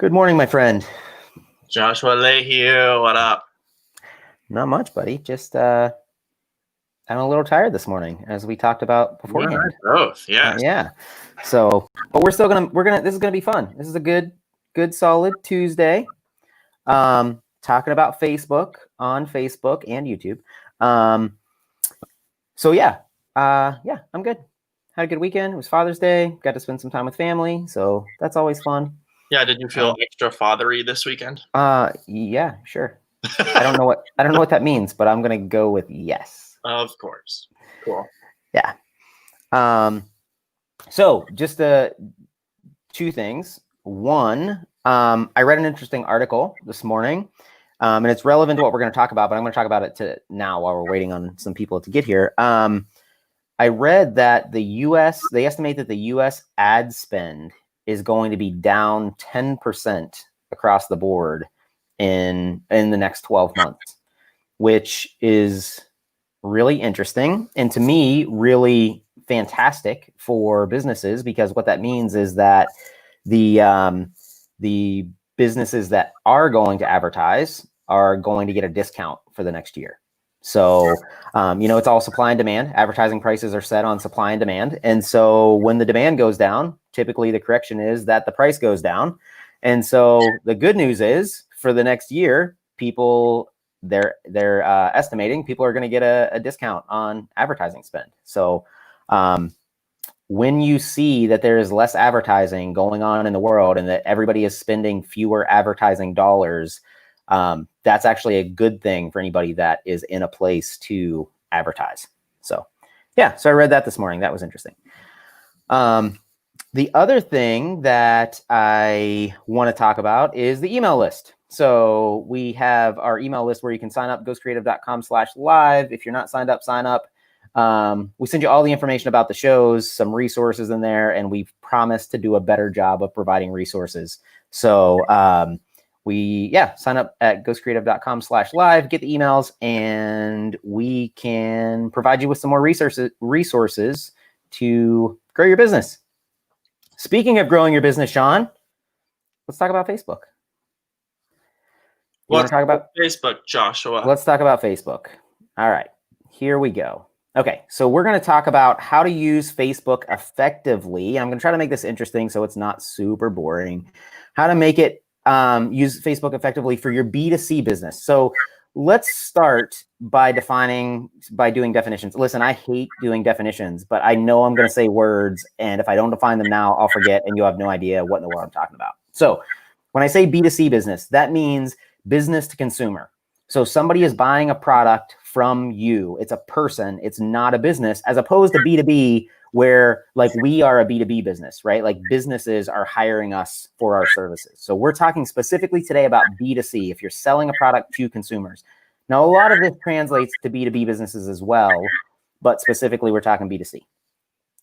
Good morning, my friend. Joshua Lehue, what up? Not much, buddy. Just I'm a little tired this morning, as we talked about beforehand. Both, yeah. Yeah. So, but we're gonna. This is gonna be fun. This is a good, solid Tuesday. Talking about Facebook on Facebook and YouTube. So yeah, I'm good. Had a good weekend. It was Father's Day. Got to spend some time with family, so that's always fun. Yeah, did you feel extra fathery this weekend? Yeah, sure. I don't know what that means, but I'm gonna go with yes. Of course. Cool. Yeah. So just two things. One, I read an interesting article this morning, and it's relevant to what we're going to talk about, but I'm going to talk about it now while we're waiting on some people to get here. I read that they estimate that the U.S. ad spend is going to be down 10% across the board in the next 12 months, which is really interesting. And to me, really fantastic for businesses, because what that means is that the businesses that are going to advertise are going to get a discount for the next year. So, it's all supply and demand. Advertising prices are set on supply and demand. And so when the demand goes down, typically the correction is that the price goes down. And so the good news is for the next year, they're estimating people are going to get a discount on advertising spend. So when you see that there is less advertising going on in the world and that everybody is spending fewer advertising dollars, that's actually a good thing for anybody that is in a place to advertise. So I read that this morning. That was interesting. The other thing that I want to talk about is the email list. So we have our email list where you can sign up, ghostcreative.com/live. If you're not signed up, sign up. We send you all the information about the shows, some resources in there, and we've promised to do a better job of providing resources. So sign up at ghostcreative.com/live, get the emails, and we can provide you with some more resources to grow your business. Speaking of growing your business, Sean, let's talk about Facebook. Let's talk about Facebook, Joshua. Let's talk about Facebook. All right, here we go. Okay, so we're going to talk about how to use Facebook effectively. I'm going to try to make this interesting so it's not super boring. How to make it use Facebook effectively for your B2C business. So let's start by doing definitions. Listen, I hate doing definitions, but I know I'm going to say words, and if I don't define them now, I'll forget, and you'll have no idea what in the world I'm talking about. So when I say B2C business, that means business to consumer. So somebody is buying a product from you. It's a person. It's not a business, as opposed to B2B, where like we are a B2B business, right? Like businesses are hiring us for our services. So we're talking specifically today about B2C, if you're selling a product to consumers. Now, a lot of this translates to B2B businesses as well, but specifically we're talking B2C.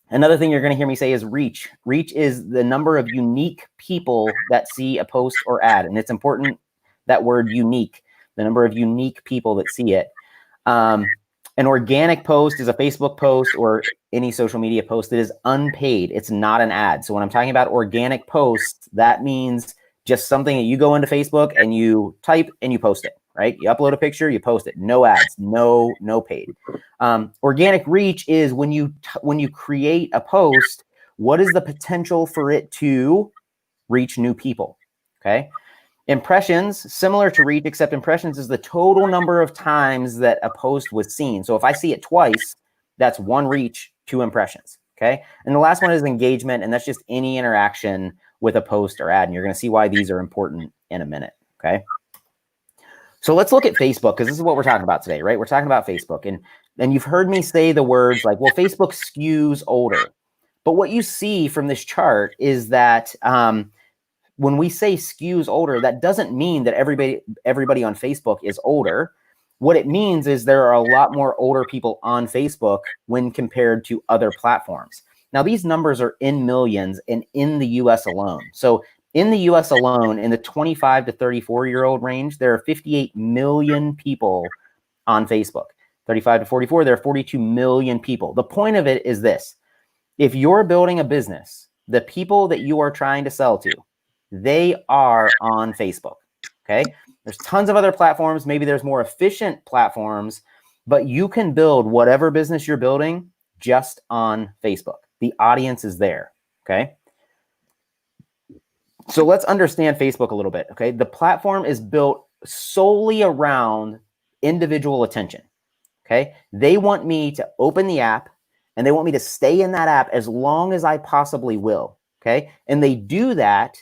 Another thing you're going to hear me say is reach. Reach is the number of unique people that see a post or ad. And it's important, that word unique, the number of unique people that see it. An organic post is a Facebook post or any social media post that is unpaid. It's not an ad. So when I'm talking about organic posts, that means just something that you go into Facebook and you type and you post it, right? You upload a picture, you post it. No ads, no paid. Organic reach is when you create a post, what is the potential for it to reach new people, okay? Impressions, similar to reach, except impressions is the total number of times that a post was seen. So if I see it twice, that's one reach, 2 impressions, okay? And the last one is engagement, and that's just any interaction with a post or ad, and you're going to see why these are important in a minute, okay? So let's look at Facebook, because this is what we're talking about today, right? We're talking about Facebook, and you've heard me say the words like, well, Facebook skews older. But what you see from this chart is that when we say skews older, that doesn't mean that everybody on Facebook is older. What it means is there are a lot more older people on Facebook when compared to other platforms. Now, these numbers are in millions and in the US alone. So in the US alone, in the 25 to 34-year-old range, there are 58 million people on Facebook. 35 to 44, there are 42 million people. The point of it is this. If you're building a business, the people that you are trying to sell to, they are on Facebook. Okay. There's tons of other platforms. Maybe there's more efficient platforms, but you can build whatever business you're building just on Facebook. The audience is there. Okay. So let's understand Facebook a little bit. Okay. The platform is built solely around individual attention. Okay. They want me to open the app and they want me to stay in that app as long as I possibly will. Okay. And they do that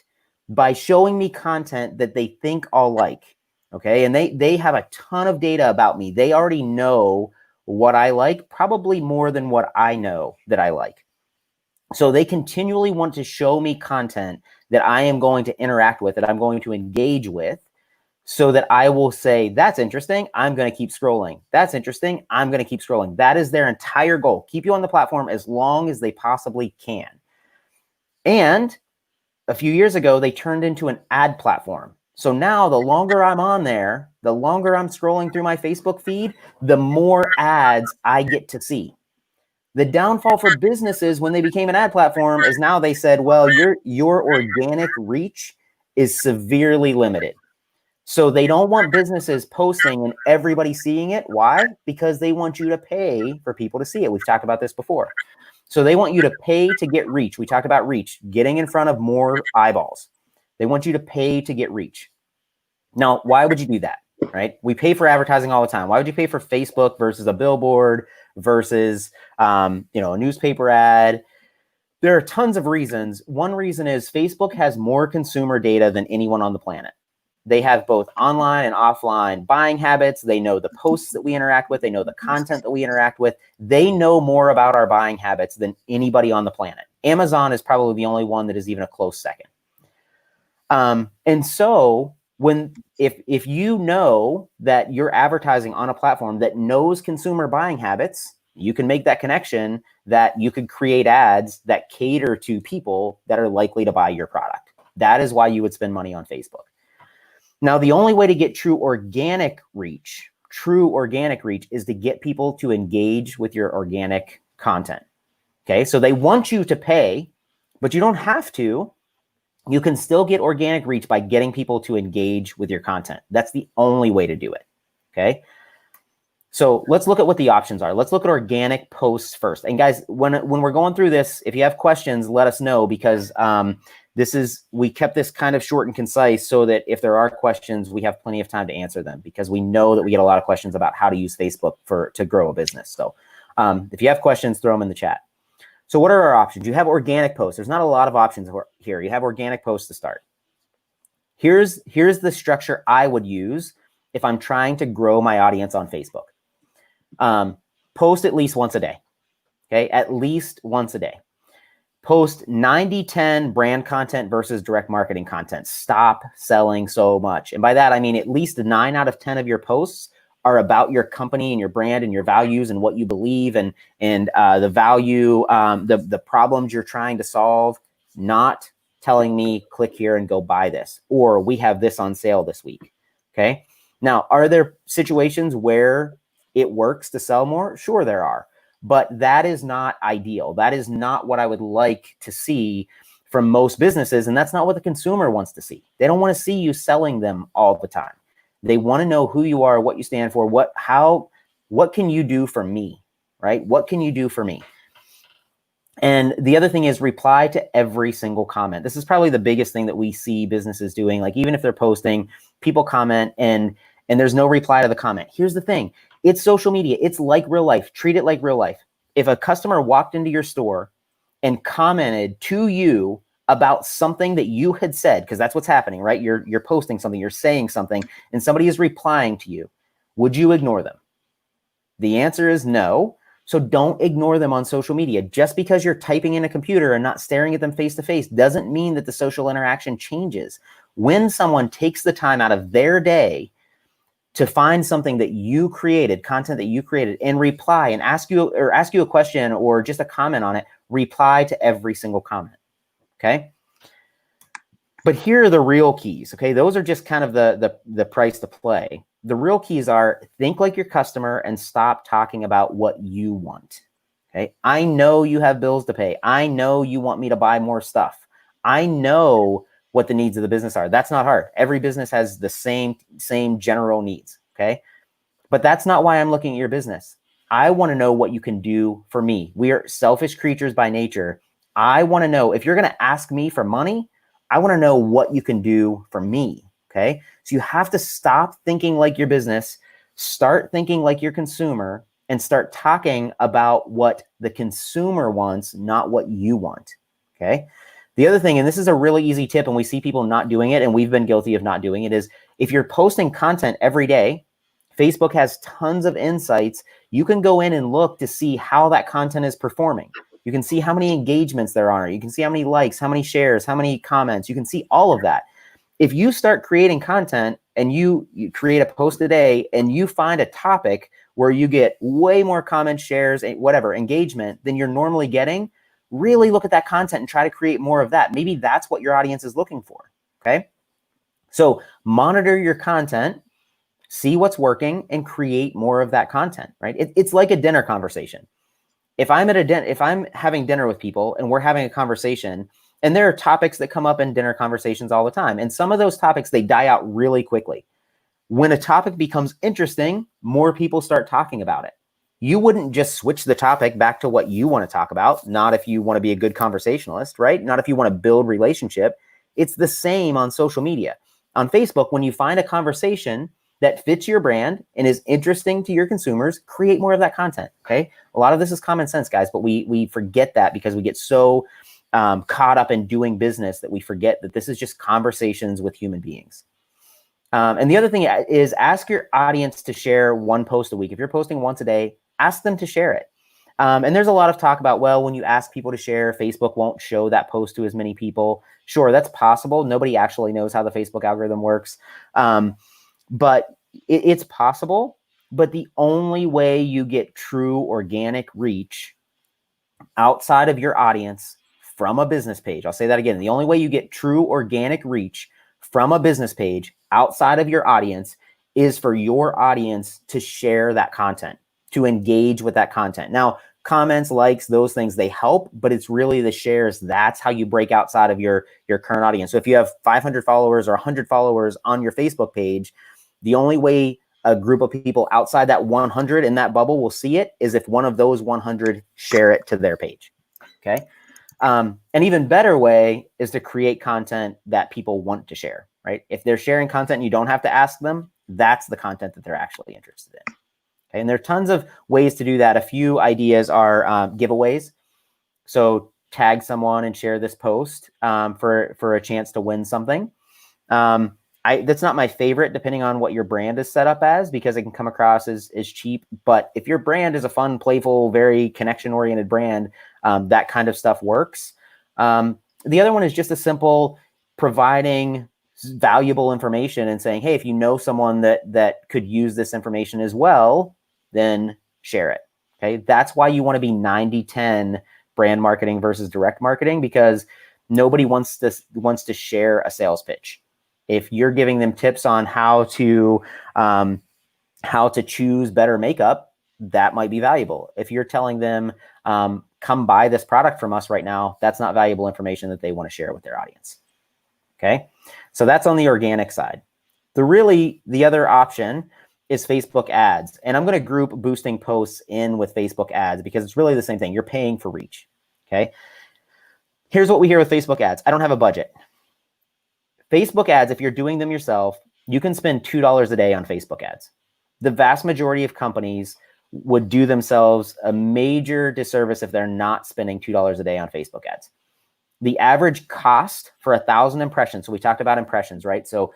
by showing me content that they think I'll like. Okay. And they have a ton of data about me. They already know what I like, probably more than what I know that I like. So they continually want to show me content that I am going to interact with, that I'm going to engage with, so that I will say, that's interesting, I'm going to keep scrolling. That's interesting, I'm going to keep scrolling. That is their entire goal. Keep you on the platform as long as they possibly can. And a few years ago, they turned into an ad platform. So now the longer I'm on there, the longer I'm scrolling through my Facebook feed, the more ads I get to see. The downfall for businesses when they became an ad platform is now they said, well, your organic reach is severely limited. So they don't want businesses posting and everybody seeing it. Why? Because they want you to pay for people to see it. We've talked about this before. So they want you to pay to get reach. We talked about reach, getting in front of more eyeballs. They want you to pay to get reach. Now, why would you do that, right? We pay for advertising all the time. Why would you pay for Facebook versus a billboard versus a newspaper ad? There are tons of reasons. One reason is Facebook has more consumer data than anyone on the planet. They have both online and offline buying habits. They know the posts that we interact with. They know the content that we interact with. They know more about our buying habits than anybody on the planet. Amazon is probably the only one that is even a close second. And so if you know that you're advertising on a platform that knows consumer buying habits, you can make that connection that you could create ads that cater to people that are likely to buy your product. That is why you would spend money on Facebook. Now, the only way to get true organic reach is to get people to engage with your organic content. Okay, so they want you to pay, but you don't have to. You can still get organic reach by getting people to engage with your content. That's the only way to do it. Okay, so let's look at what the options are. Let's look at organic posts first. And guys, when we're going through this, if you have questions, let us know, because we kept this kind of short and concise so that if there are questions, we have plenty of time to answer them, because we know that we get a lot of questions about how to use Facebook to grow a business. So if you have questions, throw them in the chat. So what are our options? You have organic posts. There's not a lot of options here. You have organic posts to start. Here's the structure I would use if I'm trying to grow my audience on Facebook. Post at least once a day. Okay, at least once a day. Post 90-10 brand content versus direct marketing content. Stop selling so much. And by that, I mean at least 9 out of 10 of your posts are about your company and your brand and your values and what you believe and the value, the problems you're trying to solve, not telling me click here and go buy this, or we have this on sale this week. Okay. Now, are there situations where it works to sell more? Sure, there are. But that is not ideal. That is not what I would like to see from most businesses. And that's not what the consumer wants to see. They don't want to see you selling them all the time. They want to know who you are, what you stand for, what can you do for me, right? What can you do for me? And the other thing is reply to every single comment. This is probably the biggest thing that we see businesses doing. Like, even if they're posting, people comment and there's no reply to the comment. Here's the thing. It's social media. It's like real life. Treat it like real life. If a customer walked into your store and commented to you about something that you had said, because that's what's happening, right? You're posting something, you're saying something, and somebody is replying to you, would you ignore them? The answer is no. So don't ignore them on social media. Just because you're typing in a computer and not staring at them face to face doesn't mean that the social interaction changes. When someone takes the time out of their day to find something that you created, content that you created, and reply and ask you a question or just a comment on it, reply to every single comment. Okay. But here are the real keys. Okay. Those are just kind of the price to play. The real keys are: think like your customer and stop talking about what you want. Okay. I know you have bills to pay. I know you want me to buy more stuff. I know what the needs of the business are. That's not hard. Every business has the same general needs, okay? But that's not why I'm looking at your business. I want to know what you can do for me. We are selfish creatures by nature. I want to know, if you're going to ask me for money, I want to know what you can do for me, okay? So you have to stop thinking like your business, start thinking like your consumer, and start talking about what the consumer wants, not what you want, okay? The other thing, and this is a really easy tip, and we see people not doing it, and we've been guilty of not doing it, is if you're posting content every day, Facebook has tons of insights. You can go in and look to see how that content is performing. You can see how many engagements there are. You can see how many likes, how many shares, how many comments. You can see all of that. If you start creating content and you create a post a day and you find a topic where you get way more comments, shares, whatever, engagement than you're normally getting, really look at that content and try to create more of that. Maybe that's what your audience is looking for, okay? So monitor your content, see what's working, and create more of that content, right? It's like a dinner conversation. If I'm having dinner with people and we're having a conversation, and there are topics that come up in dinner conversations all the time, and some of those topics, they die out really quickly. When a topic becomes interesting, more people start talking about it. You wouldn't just switch the topic back to what you want to talk about, not if you want to be a good conversationalist, right? Not if you want to build relationship. It's the same on social media. On Facebook, when you find a conversation that fits your brand and is interesting to your consumers, create more of that content, okay? A lot of this is common sense, guys, but we forget that because we get so caught up in doing business that we forget that this is just conversations with human beings. And the other thing is, ask your audience to share one post a week. If you're posting once a day, ask them to share it. And there's a lot of talk about, well, when you ask people to share, Facebook won't show that post to as many people. Sure, that's possible. Nobody actually knows how the Facebook algorithm works. But it's possible. But the only way you get true organic reach outside of your audience from a business page, I'll say that again, the only way you get true organic reach from a business page outside of your audience is for your audience to share that content, to engage with that content. Now, comments, likes, those things, they help, but it's really the shares. That's how you break outside of your current audience. So if you have 500 followers or 100 followers on your Facebook page, the only way a group of people outside that 100 in that bubble will see it is if one of those 100 share it to their page, okay? An even better way is to create content that people want to share, right? If they're sharing content and you don't have to ask them, that's the content that they're actually interested in. Okay? And there are tons of ways to do that. A few ideas are giveaways. So tag someone and share this post for a chance to win something. That's not my favorite, depending on what your brand is set up as, because it can come across as cheap. But if your brand is a fun, playful, very connection-oriented brand, that kind of stuff works. The other one is just a simple providing valuable information and saying, hey, if you know someone that could use this information as well, then share it. Okay, that's why you want to be 90-10 brand marketing versus direct marketing, because nobody wants to share a sales pitch. If you're giving them tips on how to choose better makeup, that might be valuable. If you're telling them, come buy this product from us right now, that's not valuable information that they want to share with their audience. Okay, so that's on the organic side. The other option is Facebook ads. And I'm going to group boosting posts in with Facebook ads because it's really the same thing. You're paying for reach. Okay, here's what we hear with Facebook ads. I don't have a budget. Facebook ads, if you're doing them yourself, you can spend $2 a day on Facebook ads. The vast majority of companies would do themselves a major disservice if they're not spending $2 a day on Facebook ads. The average cost for 1,000 impressions, so we talked about impressions, right? So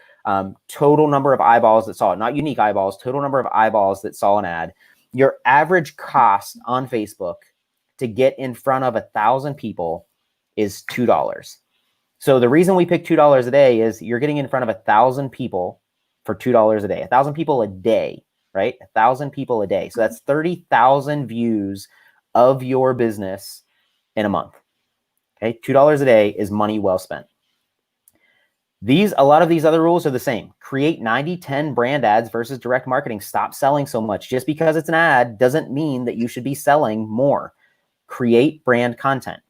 total number of eyeballs that saw it, not unique eyeballs, total number of eyeballs that saw an ad. Your average cost on Facebook to get in front of 1,000 people is $2. So the reason we pick $2 a day is you're getting in front of 1,000 people for $2 a day. 1,000 people a day, right? 1,000 people a day. So that's 30,000 views of your business in a month. Okay, $2 a day is money well spent. A lot of these other rules are the same. Create 90-10 brand ads versus direct marketing. Stop selling so much. Just because it's an ad doesn't mean that you should be selling more. Create brand content.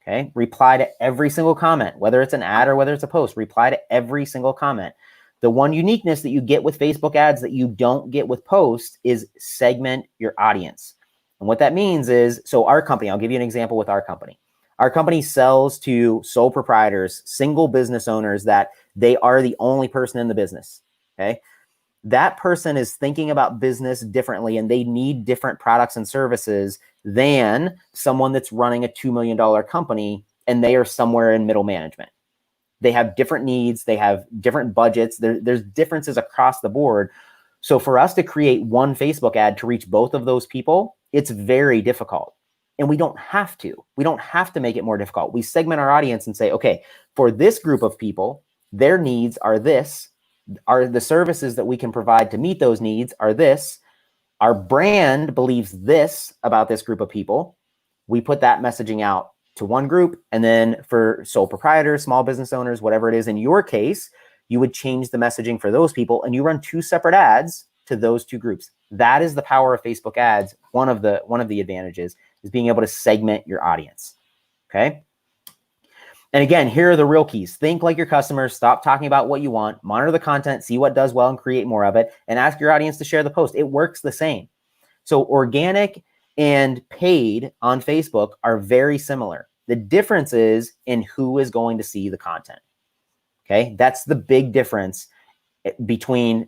Okay. Reply to every single comment, whether it's an ad or whether it's a post, reply to every single comment. The one uniqueness that you get with Facebook ads that you don't get with posts is segment your audience. And what that means is, so our company, I'll give you an example with our company. Our company sells to sole proprietors, single business owners that they are the only person in the business. Okay. That person is thinking about business differently and they need different products and services than someone that's running a $2 million company and they are somewhere in middle management. They have different needs. They have different budgets. There's differences across the board. So for us to create one Facebook ad to reach both of those people, it's very difficult. And we don't have to. We don't have to make it more difficult. We segment our audience and say, okay, for this group of people, their needs are this. Are the services that we can provide to meet those needs are this. Our brand believes this about this group of people. We put that messaging out to one group. And then for sole proprietors, small business owners, whatever it is in your case, you would change the messaging for those people and you run 2 separate ads to those 2 groups. That is the power of Facebook ads. One of the advantages is being able to segment your audience. Okay. And again, here are the real keys. Think like your customers, stop talking about what you want, monitor the content, see what does well and create more of it, and ask your audience to share the post. It works the same. So organic and paid on Facebook are very similar. The difference is in who is going to see the content. Okay, that's the big difference between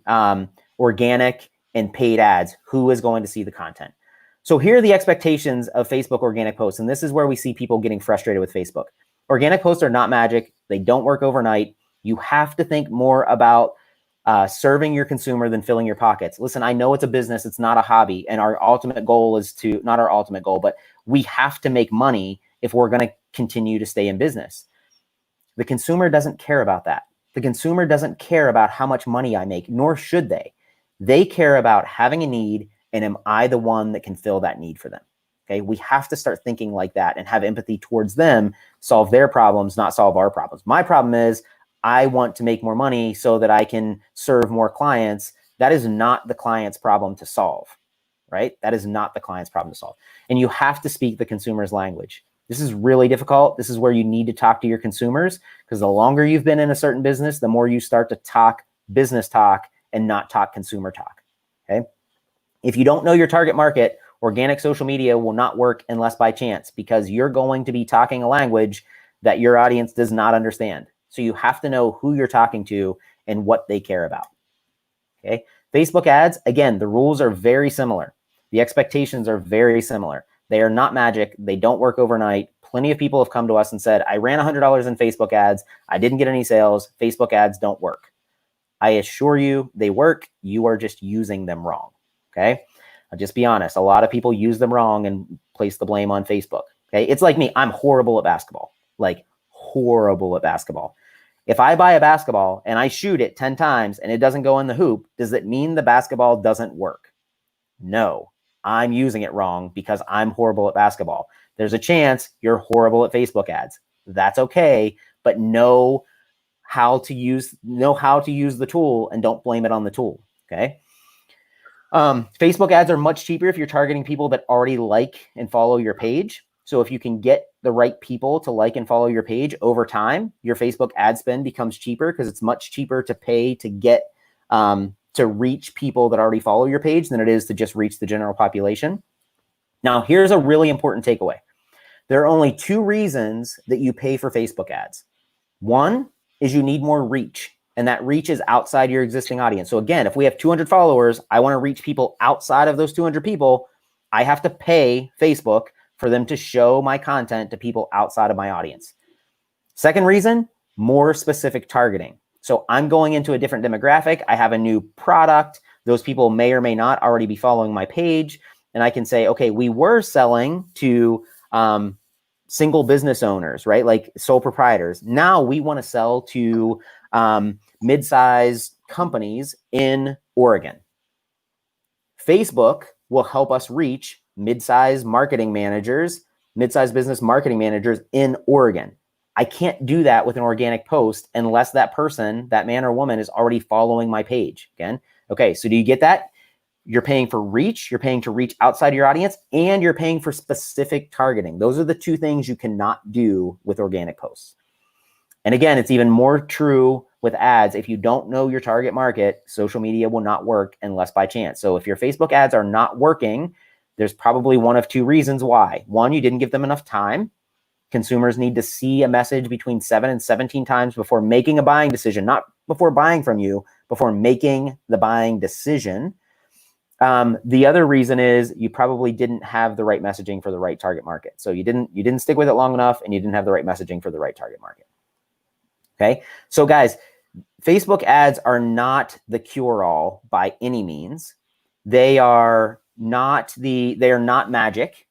organic and paid ads. Who is going to see the content? So here are the expectations of Facebook organic posts. And this is where we see people getting frustrated with Facebook. Organic posts are not magic. They don't work overnight. You have to think more about serving your consumer than filling your pockets. Listen, I know it's a business. It's not a hobby. And our ultimate goal is to, not our ultimate goal, but we have to make money if we're going to continue to stay in business. The consumer doesn't care about that. The consumer doesn't care about how much money I make, nor should they. They care about having a need, and am I the one that can fill that need for them? Okay, we have to start thinking like that and have empathy towards them, solve their problems, not solve our problems. My problem is I want to make more money so that I can serve more clients. That is not the client's problem to solve, right? That is not the client's problem to solve. And you have to speak the consumer's language. This is really difficult. This is where you need to talk to your consumers, because the longer you've been in a certain business, the more you start to talk business talk and not talk consumer talk, okay? If you don't know your target market, organic social media will not work unless by chance, because you're going to be talking a language that your audience does not understand. So you have to know who you're talking to and what they care about. Okay. Facebook ads, again, the rules are very similar. The expectations are very similar. They are not magic. They don't work overnight. Plenty of people have come to us and said, I ran $100 in Facebook ads. I didn't get any sales. Facebook ads don't work. I assure you they work. You are just using them wrong. Okay. I'll just be honest. A lot of people use them wrong and place the blame on Facebook. Okay. It's like me. I'm horrible at basketball, like horrible at basketball. If I buy a basketball and I shoot it 10 times and it doesn't go in the hoop, does it mean the basketball doesn't work? No, I'm using it wrong because I'm horrible at basketball. There's a chance you're horrible at Facebook ads. That's okay, but know how to use the tool and don't blame it on the tool. Okay. Facebook ads are much cheaper if you're targeting people that already like and follow your page. So if you can get the right people to like and follow your page over time, your Facebook ad spend becomes cheaper, because it's much cheaper to pay to get to reach people that already follow your page than it is to just reach the general population. Now, here's a really important takeaway. There are only 2 reasons that you pay for Facebook ads. One is you need more reach, and that reach is outside your existing audience. So again, if we have 200 followers, I want to reach people outside of those 200 people. I have to pay Facebook for them to show my content to people outside of my audience. Second reason, more specific targeting. So I'm going into a different demographic. I have a new product. Those people may or may not already be following my page. And I can say, okay, we were selling to single business owners, right? Like sole proprietors. Now we want to sell to mid-sized companies in Oregon. Facebook will help us reach mid-sized business marketing managers in Oregon. I can't do that with an organic post unless that person, that man or woman, is already following my page. Again, okay, so do you get that? You're paying for reach, you're paying to reach outside your audience, and you're paying for specific targeting. Those are the two things you cannot do with organic posts. And again, it's even more true with ads. If you don't know your target market, social media will not work unless by chance. So if your Facebook ads are not working, there's probably one of two reasons why. One, you didn't give them enough time. Consumers need to see a message between 7 and 17 times before making a buying decision, not before buying from you, before making the buying decision. The other reason is you probably didn't have the right messaging for the right target market. So you didn't stick with it long enough, and you didn't have the right messaging for the right target market. Okay. So guys, Facebook ads are not the cure-all by any means. They are not magic.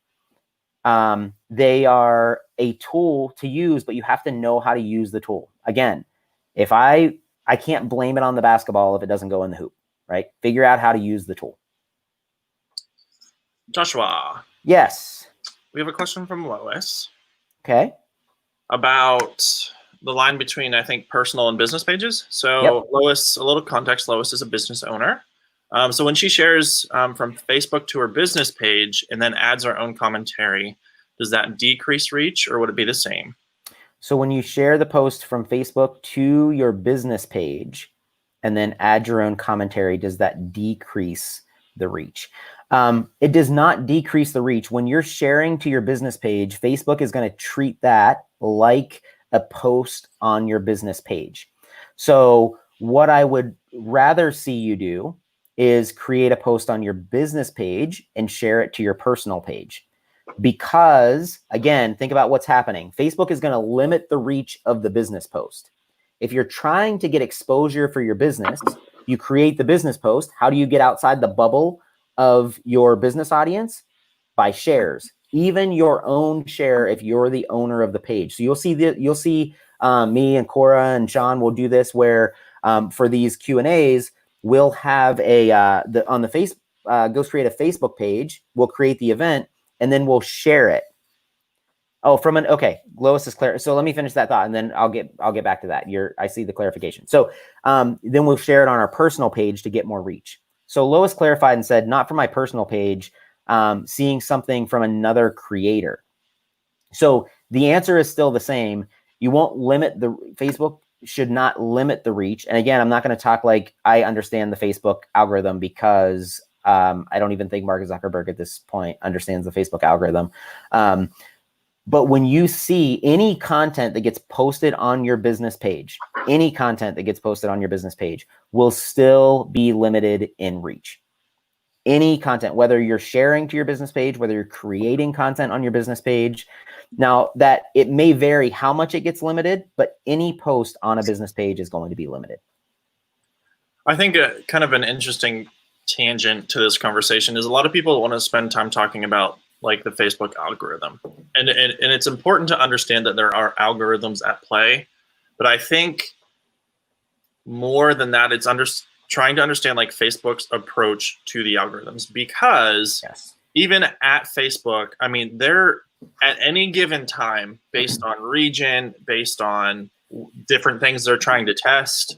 They are a tool to use, but you have to know how to use the tool. Again, if I can't blame it on the basketball if it doesn't go in the hoop, right? Figure out how to use the tool. Joshua. Yes. We have a question from Lois. Okay. About the line between, I think, personal and business pages. So yep. Lois, a little context, Lois is a business owner. So when she shares from Facebook to her business page and then adds her own commentary, does that decrease reach or would it be the same? So when you share the post from Facebook to your business page and then add your own commentary, does that decrease the reach? It does not decrease the reach. When you're sharing to your business page, Facebook is going to treat that like a post on your business page. So what I would rather see you do is create a post on your business page and share it to your personal page. Because again, think about what's happening. Facebook is going to limit the reach of the business post. If you're trying to get exposure for your business, you create the business post. How do you get outside the bubble of your business audience? By shares, even your own share if you're the owner of the page. So you'll see me and Cora and Sean will do this where for these Q&As, we'll have on the face go create a Facebook page. We'll create the event and then we'll share it. Oh, okay. Lois is clear. So let me finish that thought and then I'll get back to that. I see the clarification. So then we'll share it on our personal page to get more reach. So Lois clarified and said, not from my personal page, seeing something from another creator. So the answer is still the same. You won't limit Facebook should not limit the reach. And again, I'm not going to talk like I understand the Facebook algorithm because I don't even think Mark Zuckerberg at this point understands the Facebook algorithm. But when you see any content that gets posted on your business page, will still be limited in reach. Any content, whether you're sharing to your business page, whether you're creating content on your business page. Now that it may vary how much it gets limited, but any post on a business page is going to be limited. I think kind of an interesting tangent to this conversation is a lot of people want to spend time talking about like the Facebook algorithm. And it's important to understand that there are algorithms at play, but I think more than that, it's trying to understand like Facebook's approach to the algorithms, because yes. Even at Facebook, I mean, they're at any given time, based on region, based on different things they're trying to test,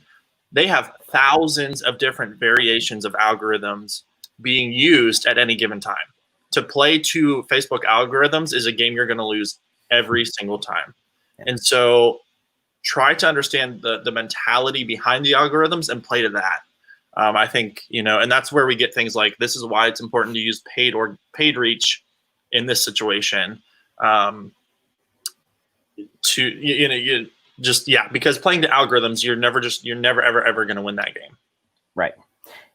they have thousands of different variations of algorithms being used at any given time. To play to Facebook algorithms is a game you're going to lose every single time. Yeah. And so try to understand the mentality behind the algorithms and play to that. I think, and that's where we get things like, this is why it's important to use paid reach in this situation. Because playing to algorithms, you're never ever going to win that game. Right.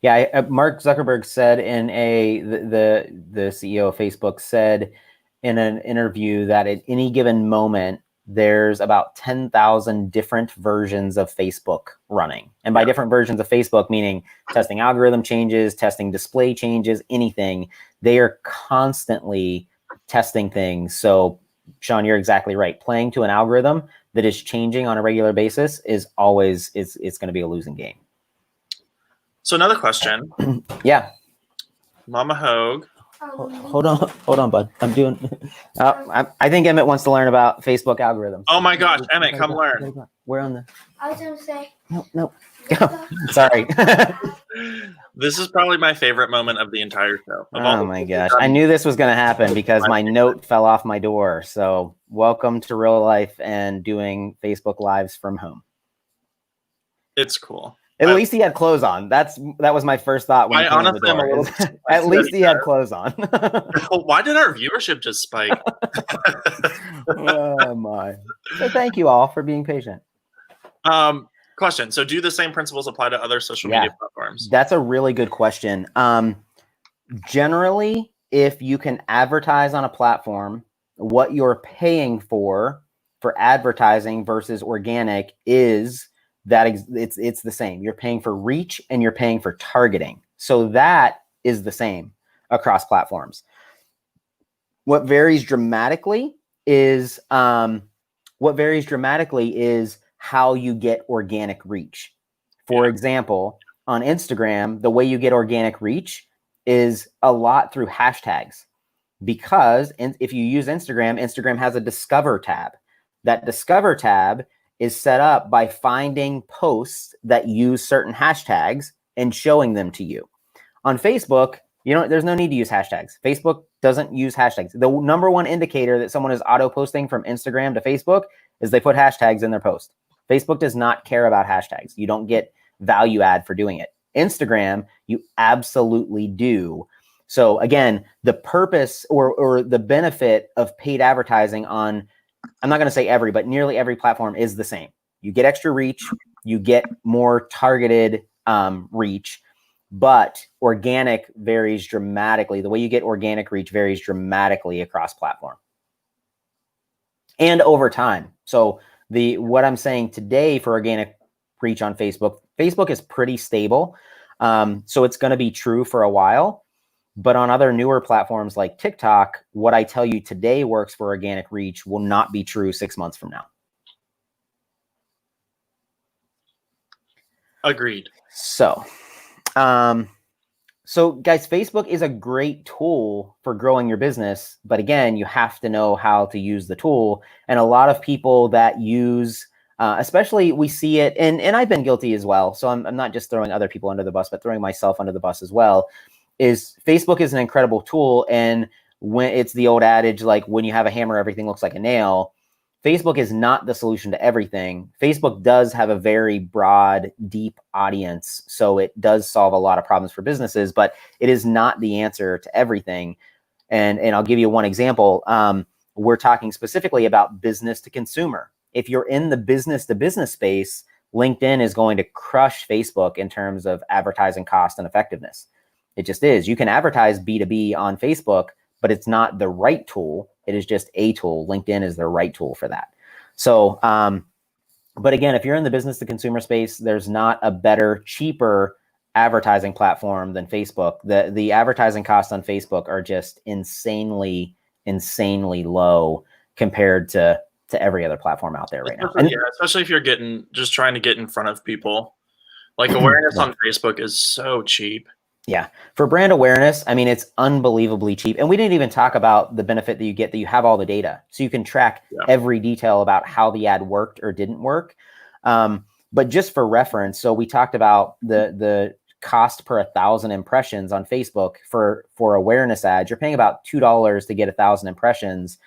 Yeah. Mark Zuckerberg said the CEO of Facebook said in an interview that at any given moment, there's about 10,000 different versions of Facebook running. And by different versions of Facebook, meaning testing algorithm changes, testing display changes, anything, they are constantly testing things. So Sean, you're exactly right. Playing to an algorithm that is changing on a regular basis is always, it's going to be a losing game. So another question. Yeah. Mama Hogue. Hold on, bud. I'm doing. I think Emmett wants to learn about Facebook algorithms. Oh my gosh, Emmett, come learn. We're on the. I was gonna say. No. Go. Sorry. This is probably my favorite moment of the entire show. Oh my gosh. I knew this was going to happen because my note fell off my door. So welcome to real life and doing Facebook Lives from home. It's cool. At least he had clothes on. That was my first thought when he came in the door. At least he had clothes on. Why did our viewership just spike? Oh my. So thank you all for being patient. Question. So do the same principles apply to other social media platforms? That's a really good question. Generally, if you can advertise on a platform, what you're paying for advertising versus organic is that it's the same. You're paying for reach and you're paying for targeting. So that is the same across platforms. What varies dramatically is how you get organic reach. For example, on Instagram, the way you get organic reach is a lot through hashtags, because if you use Instagram, Instagram has a Discover tab. That Discover tab is set up by finding posts that use certain hashtags and showing them to you. On Facebook, there's no need to use hashtags. Facebook doesn't use hashtags. The number one indicator that someone is auto posting from Instagram to Facebook is they put hashtags in their post. Facebook does not care about hashtags. You don't get value add for doing it. Instagram, you absolutely do. So again, the purpose or the benefit of paid advertising on, I'm not going to say every, but nearly every platform is the same. You get extra reach, you get more targeted reach, but organic varies dramatically. The way you get organic reach varies dramatically across platform and over time. So what I'm saying today for organic reach on Facebook is pretty stable. So it's going to be true for a while. But on other newer platforms like TikTok, what I tell you today works for organic reach will not be true 6 months from now. Agreed. So guys, Facebook is a great tool for growing your business. But again, you have to know how to use the tool. And a lot of people that use, especially we see it, and I've been guilty as well. So I'm not just throwing other people under the bus, but throwing myself under the bus as well. Is Facebook is an incredible tool. And when it's the old adage, like when you have a hammer, everything looks like a nail. Facebook is not the solution to everything. Facebook does have a very broad, deep audience. So it does solve a lot of problems for businesses, but it is not the answer to everything. And I'll give you one example. We're talking specifically about business to consumer. If you're in the business to business space, LinkedIn is going to crush Facebook in terms of advertising cost and effectiveness. It just is. You can advertise B2B on Facebook, but it's not the right tool. It is just a tool. LinkedIn is the right tool for that. So, but again, if you're in the business to consumer space, there's not a better, cheaper advertising platform than Facebook. The advertising costs on Facebook are just insanely low compared to every other platform out there right now. And especially if you're just trying to get in front of people. Like awareness on Facebook is so cheap. Yeah. For brand awareness, I mean, it's unbelievably cheap. And we didn't even talk about the benefit that you get, that you have all the data. So you can track every detail about how the ad worked or didn't work. But just for reference, so we talked about the cost per 1,000 impressions on Facebook for awareness ads. You're paying about $2 to get 1,000 impressions.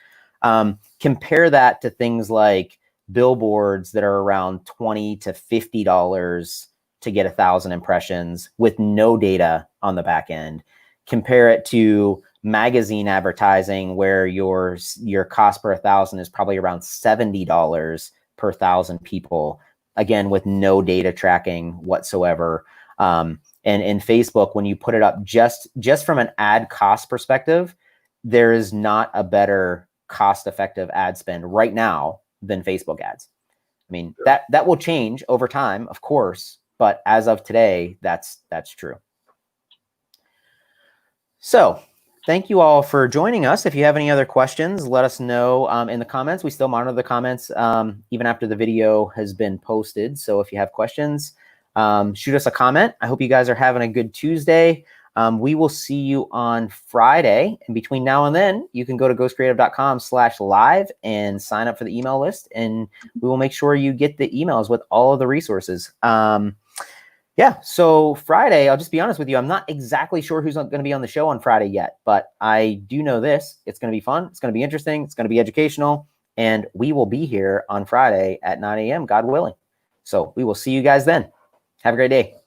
Compare that to things like billboards that are around $20 to $50 to get 1,000 impressions with no data on the back end. Compare it to magazine advertising where your cost per 1,000 is probably around $70 per 1,000 people, again, with no data tracking whatsoever. And in Facebook, when you put it up just from an ad cost perspective, there is not a better cost-effective ad spend right now than Facebook ads. I mean, that will change over time, of course, but as of today, that's true. So thank you all for joining us. If you have any other questions, let us know in the comments. We still monitor the comments even after the video has been posted. So if you have questions, shoot us a comment. I hope you guys are having a good Tuesday. We will see you on Friday. And between now and then, you can go to ghostcreative.com/live and sign up for the email list. And we will make sure you get the emails with all of the resources. Yeah. So Friday, I'll just be honest with you. I'm not exactly sure who's going to be on the show on Friday yet, but I do know this. It's going to be fun. It's going to be interesting. It's going to be educational. And we will be here on Friday at 9 a.m., God willing. So we will see you guys then. Have a great day.